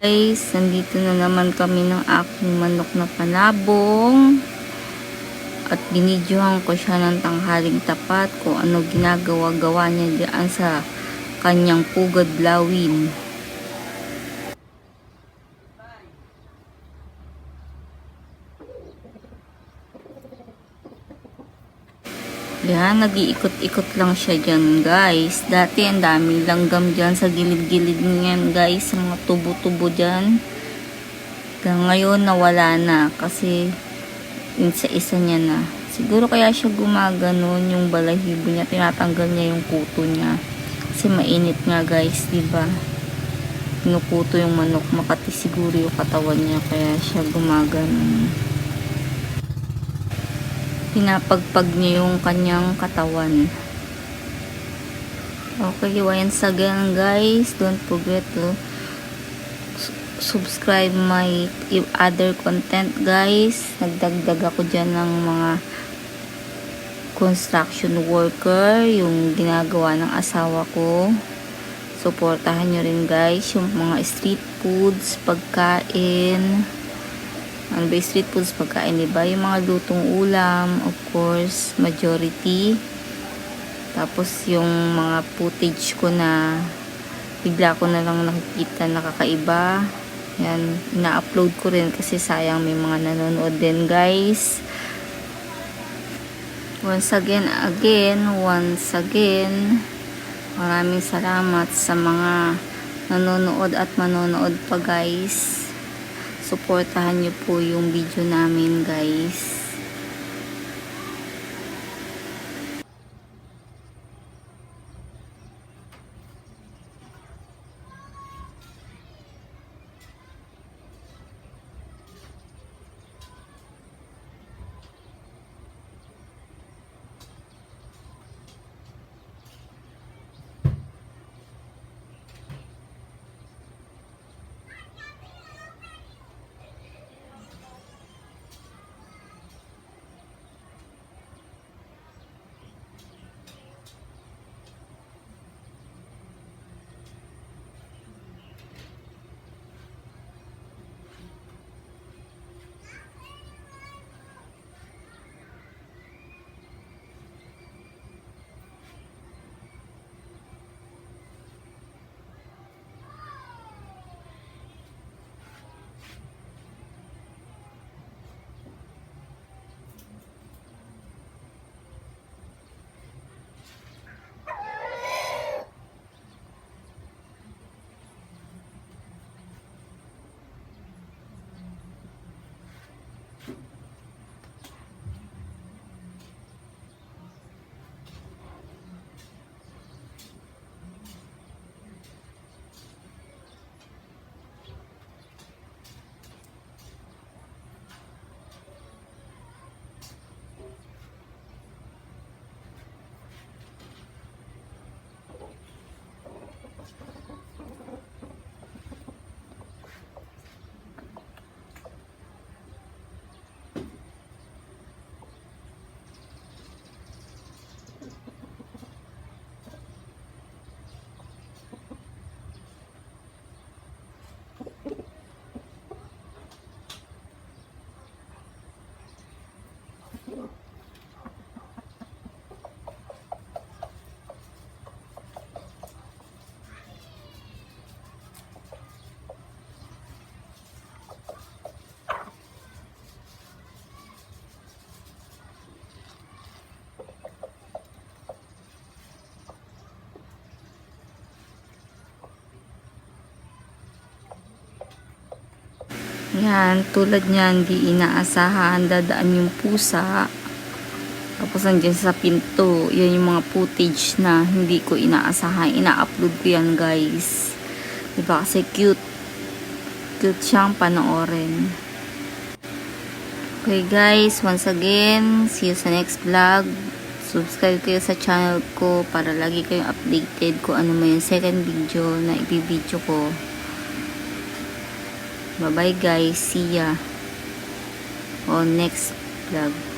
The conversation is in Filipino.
Guys, nandito na naman kami ng aking manok na panabong at binidyohan ko siya ng tanghaling tapat kung ano ginagawa-gawa niya diyan sa kanyang pugad lawin. Yan, nag-iikot-ikot lang siya dyan, guys. Dati, ang daming langgam dyan sa gilid-gilid niyan, guys. Sa mga tubo-tubo dyan. Ngayon, nawala na. Kasi, isa-isa niya na. Siguro kaya siya gumaganon yung balahibo niya. Tinatanggal niya yung kuto niya. Kasi mainit nga, guys, diba? Pinukuto yung manok. Makati siguro yung katawan niya. Kaya siya gumaganon. Pinapagpag niya yung kanyang katawan. Okay, once again guys, don't forget to subscribe my other content guys. Nagdagdag ako dyan ng mga construction worker, yung ginagawa ng asawa ko. Suportahan nyo rin guys yung mga street foods, pagkain. Ano ba street foods, pagkain, diba? Yung mga lutong ulam, of course, majority. Tapos yung mga footage ko na bigla ko na lang nakikita nakakaiba. Yan, ina-upload ko rin kasi sayang may mga nanonood din, guys. Once again, maraming salamat sa mga nanonood at manonood pa, guys. Suportahan niyo po yung video namin, guys. Yan, tulad niyan, di inaasahan, dadaan yung pusa. Tapos nandiyan sa pinto, yan yung mga footage na hindi ko inaasahan. Ina-upload ko yan, guys. Diba kasi cute. Cute siyang panoorin. Okay guys, once again, see you sa next vlog. Subscribe kayo sa channel ko para lagi kayong updated kung ano may yung second video na ibibidyo ko. Bye bye guys, see ya on next vlog.